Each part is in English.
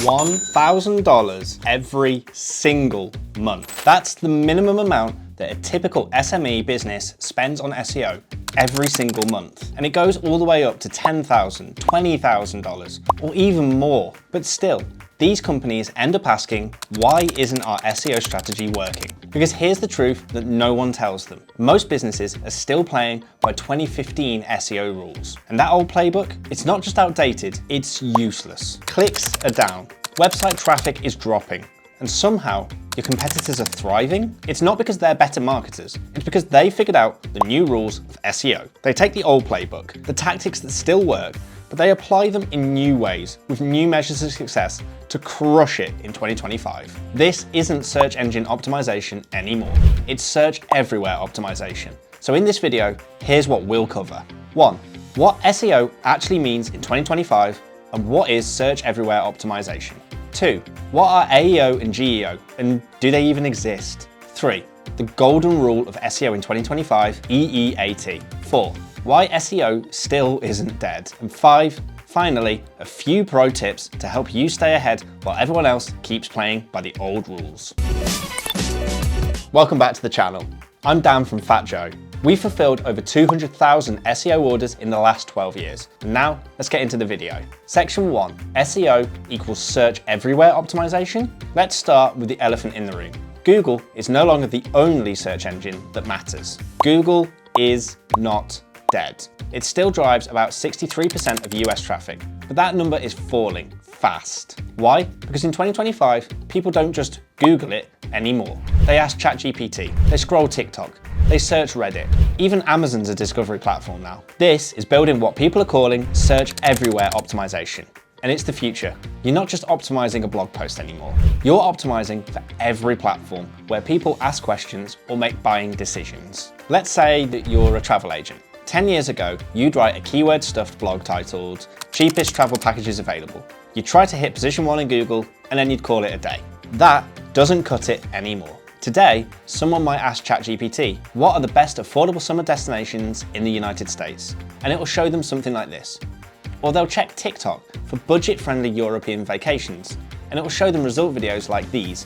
$1,000 every single month. That's the minimum amount that a typical SME business spends on SEO every single month. And it goes all the way up to $10,000, $20,000, or even more. But still, these companies end up asking, why isn't our SEO strategy working? Because here's the truth that no one tells them. Most businesses are still playing by 2015 SEO rules. And that old playbook, it's not just outdated, it's useless. Clicks are down, website traffic is dropping, and somehow your competitors are thriving? It's not because they're better marketers, it's because they figured out the new rules of SEO. They take the old playbook, the tactics that still work, but they apply them in new ways with new measures of success to crush it in 2025. This isn't search engine optimization anymore. It's search everywhere optimization. So in this video, here's what we'll cover. 1. What SEO actually means in 2025 and what is search everywhere optimization. 2. What are AEO and GEO and do they even exist? 3. The golden rule of SEO in 2025, EEAT. 4. Why SEO still isn't dead. And 5. Finally, a few pro tips to help you stay ahead while everyone else keeps playing by the old rules. Welcome back to the channel. I'm Dan from fatjoe. We've fulfilled over 200,000 SEO orders in the last 12 years. And now, let's get into the video. Section 1, SEO equals search everywhere optimization. Let's start with the elephant in the room. Google is no longer the only search engine that matters. Google is not dead. It still drives about 63% of US traffic, but that number is falling fast. Why? Because in 2025, people don't just Google it anymore. They ask ChatGPT, they scroll TikTok, they search Reddit. Even Amazon's a discovery platform now. This is building what people are calling search everywhere optimization. And it's the future. You're not just optimizing a blog post anymore. You're optimizing for every platform where people ask questions or make buying decisions. Let's say that you're a travel agent. 10 years ago, you'd write a keyword-stuffed blog titled, "Cheapest travel packages available." You'd try to hit position 1 in Google, and then you'd call it a day. That doesn't cut it anymore. Today, someone might ask ChatGPT, what are the best affordable summer destinations in the United States? And it will show them something like this. Or they'll check TikTok for budget-friendly European vacations, and it will show them result videos like these.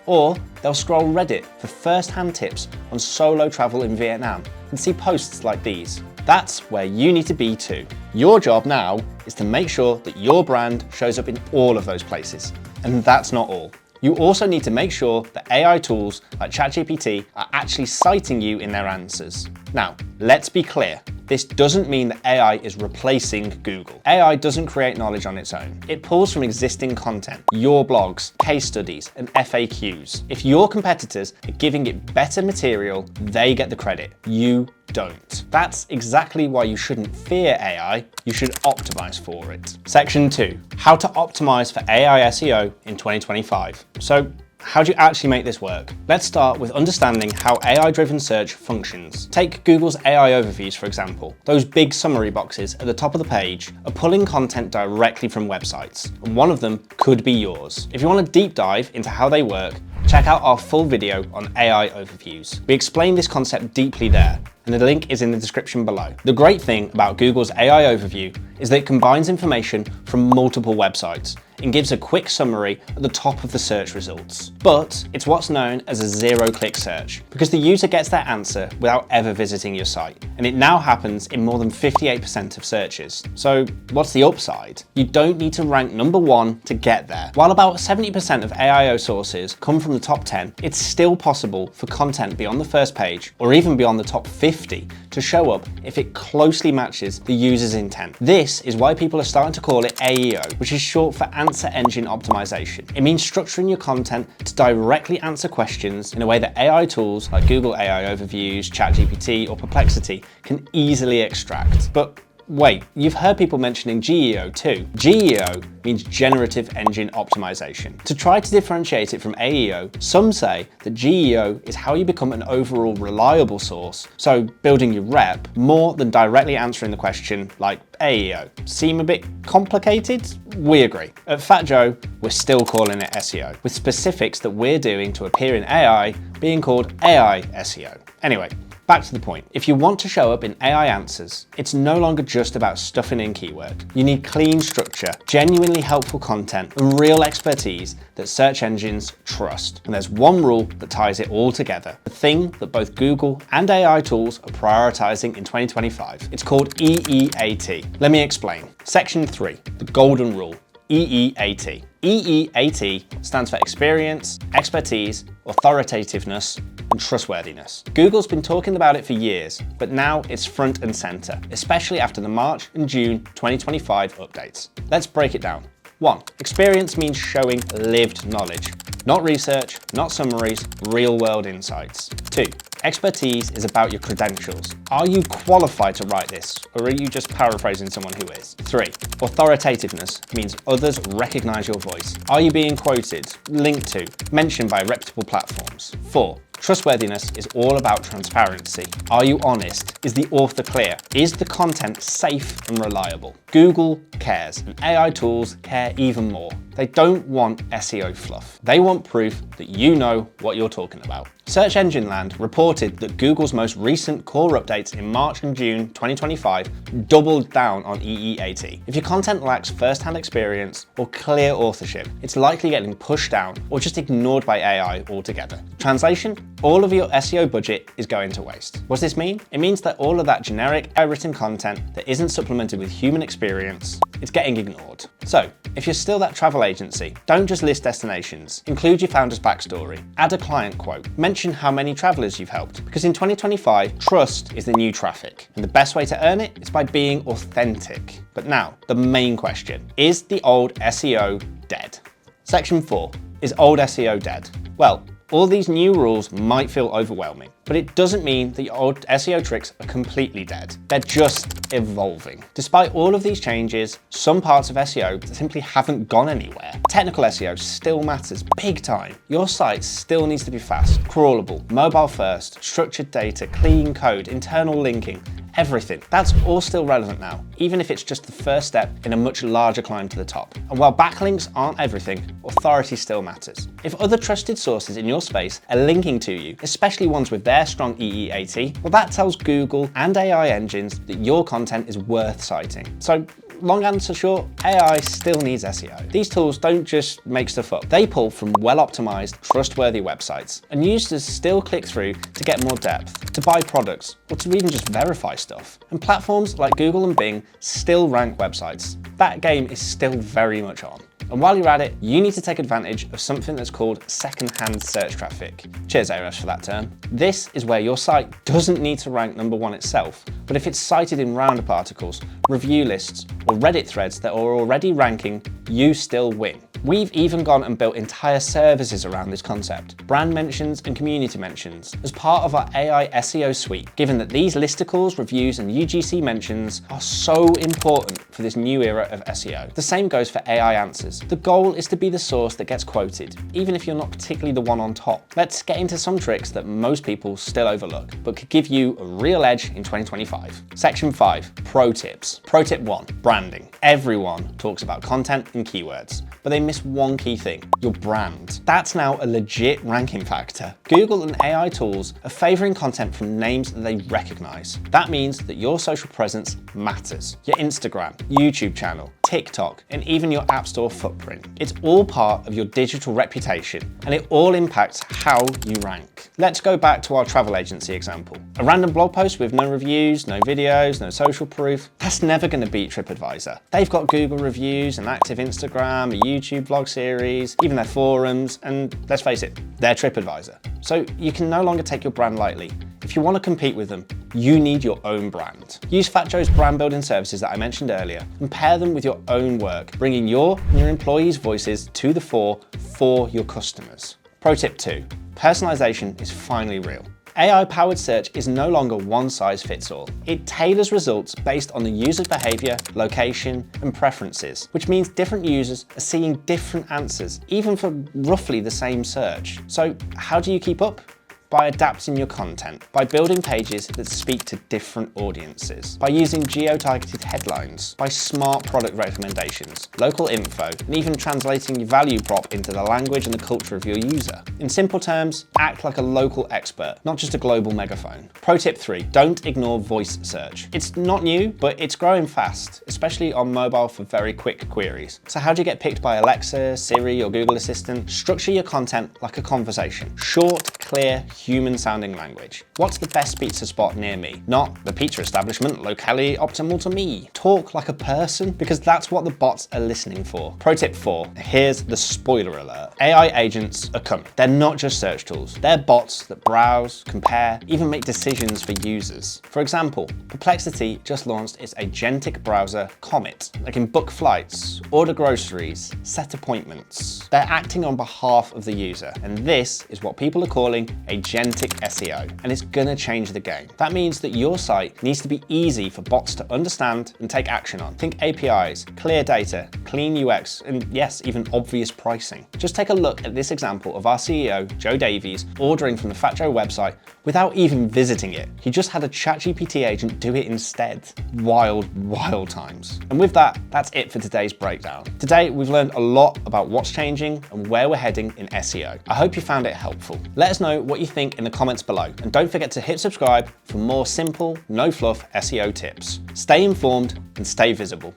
Or they'll scroll Reddit for first-hand tips on solo travel in Vietnam and see posts like these. That's where you need to be too. Your job now is to make sure that your brand shows up in all of those places. And that's not all. You also need to make sure that AI tools like ChatGPT are actually citing you in their answers. Now, let's be clear. This doesn't mean that AI is replacing Google. AI doesn't create knowledge on its own. It pulls from existing content, your blogs, case studies, and FAQs. If your competitors are giving it better material, they get the credit. You don't. That's exactly why you shouldn't fear AI, you should optimize for it. Section 2, how to optimize for AI SEO in 2025. So, how do you actually make this work? Let's start with understanding how AI-driven search functions. Take Google's AI overviews, for example. Those big summary boxes at the top of the page are pulling content directly from websites, and one of them could be yours. If you want a deep dive into how they work, check out our full video on AI overviews. We explain this concept deeply there, and the link is in the description below. The great thing about Google's AI overview is that it combines information from multiple websites and gives a quick summary at the top of the search results. But it's what's known as a zero-click search, because the user gets their answer without ever visiting your site. And it now happens in more than 58% of searches. So what's the upside? You don't need to rank number 1 to get there. While about 70% of AIO sources come from the top 10, it's still possible for content beyond the first page, or even beyond the top 50, to show up if it closely matches the user's intent. This is why people are starting to call it AEO, which is short for Answer Engine Optimization. It means structuring your content to directly answer questions in a way that AI tools like Google AI Overviews, ChatGPT, or Perplexity can easily extract. But wait, you've heard people mentioning GEO too. GEO means Generative Engine Optimization. To try to differentiate it from AEO, some say that GEO is how you become an overall reliable source, so building your rep, more than directly answering the question like AEO. Seem a bit complicated? We agree. At fatjoe, we're still calling it SEO, with specifics that we're doing to appear in AI being called AI SEO. Anyway, Back to the point. If you want to show up in AI answers, it's no longer just about stuffing in keyword. You need clean structure, genuinely helpful content, and real expertise that search engines trust. And there's one rule that ties it all together, the thing that both Google and AI tools are prioritizing in 2025. It's called EEAT. Let me explain. Section 3, the golden rule, EEAT. EEAT stands for experience, expertise, authoritativeness, and trustworthiness. Google's been talking about it for years, but now it's front and center, especially after the March and June 2025 updates. Let's break it down. 1. Experience means showing lived knowledge, not research, not summaries, real-world insights. 2. Expertise is about your credentials. Are you qualified to write this, or are you just paraphrasing someone who is? 3. Authoritativeness means others recognize your voice. Are you being quoted, linked to, mentioned by reputable platforms? 4. Trustworthiness is all about transparency. Are you honest? Is the author clear? Is the content safe and reliable? Google cares, and AI tools care even more. They don't want SEO fluff. They want proof that you know what you're talking about. Search Engine Land reported that Google's most recent core updates in March and June 2025 doubled down on EEAT. If your content lacks first-hand experience or clear authorship, it's likely getting pushed down or just ignored by AI altogether. Translation? All of your SEO budget is going to waste. What does this mean? It means that all of that generic AI-written content that isn't supplemented with human experience, it's getting ignored. So, if you're still that travel agency, don't just list destinations. Include your founder's backstory. Add a client quote. Mention how many travelers you've helped. Because in 2025, trust is the new traffic. And the best way to earn it is by being authentic. But now, the main question. Is the old SEO dead? Section 4. Is old SEO dead? Well, all these new rules might feel overwhelming, but it doesn't mean the old SEO tricks are completely dead. They're just evolving. Despite all of these changes, some parts of SEO simply haven't gone anywhere. Technical SEO still matters big time. Your site still needs to be fast, crawlable, mobile first, structured data, clean code, internal linking, everything. That's all still relevant now, even if it's just the first step in a much larger climb to the top. And while backlinks aren't everything, authority still matters. If other trusted sources in your space are linking to you, especially ones with their strong EEAT, well, that tells Google and AI engines that your content is worth citing. So, long answer short, AI still needs SEO. These tools don't just make stuff up. They pull from well-optimized, trustworthy websites, and users still click through to get more depth, to buy products, or to even just verify stuff. And platforms like Google and Bing still rank websites. That game is still very much on. And while you're at it, you need to take advantage of something that's called second-hand search traffic. Cheers, Ahrefs, for that term. This is where your site doesn't need to rank #1 itself, but if it's cited in roundup articles, review lists, or Reddit threads that are already ranking, you still win. We've even gone and built entire services around this concept, brand mentions and community mentions, as part of our AI SEO suite, given that these listicles, reviews, and UGC mentions are so important for this new era of SEO. The same goes for AI answers. The goal is to be the source that gets quoted, even if you're not particularly the one on top. Let's get into some tricks that most people still overlook, but could give you a real edge in 2025. Section 5, Pro Tips. Pro Tip 1, branding. Everyone talks about content and keywords, but they miss one key thing, your brand. That's now a legit ranking factor. Google and AI tools are favoring content from names that they recognize. That means that your social presence matters. Your Instagram, YouTube channel, TikTok, and even your App Store footprint. It's all part of your digital reputation, and it all impacts how you rank. Let's go back to our travel agency example. A random blog post with no reviews, no videos, no social proof, that's never going to beat TripAdvisor. They've got Google reviews, an active Instagram, a YouTube vlog series, even their forums, and let's face it, they're TripAdvisor. So you can no longer take your brand lightly. If you want to compete with them, you need your own brand. Use fatjoe's brand building services that I mentioned earlier and pair them with your own work, bringing your and your employees' voices to the fore for your customers. Pro tip 2, personalization is finally real. AI-powered search is no longer one size fits all. It tailors results based on the user's behavior, location, and preferences, which means different users are seeing different answers, even for roughly the same search. So how do you keep up? by adapting your content, by building pages that speak to different audiences, by using geo-targeted headlines, by smart product recommendations, local info, and even translating your value prop into the language and the culture of your user. In simple terms, act like a local expert, not just a global megaphone. Pro tip 3, don't ignore voice search. It's not new, but it's growing fast, especially on mobile for very quick queries. So how do you get picked by Alexa, Siri, or Google Assistant? Structure your content like a conversation. Short, clear, human-sounding language. What's the best pizza spot near me? Not the pizza establishment locally optimal to me. Talk like a person, because that's what the bots are listening for. Pro tip 4, here's the spoiler alert. AI agents are coming. They're not just search tools. They're bots that browse, compare, even make decisions for users. For example, Perplexity just launched its agentic browser, Comet. They can book flights, order groceries, set appointments. They're acting on behalf of the user, and this is what people are calling agentic SEO, and it's gonna change the game. That means that your site needs to be easy for bots to understand and take action on. Think APIs, clear data, clean UX, and yes, even obvious pricing. Just take a look at this example of our CEO, Joe Davies, ordering from the fatjoe website without even visiting it. He just had a ChatGPT agent do it instead. Wild, wild times. And with that, that's it for today's breakdown. Today, we've learned a lot about what's changing and where we're heading in SEO. I hope you found it helpful. Let us know what you think in the comments below, and don't forget to hit subscribe for more simple, no fluff SEO tips. Stay informed and stay visible.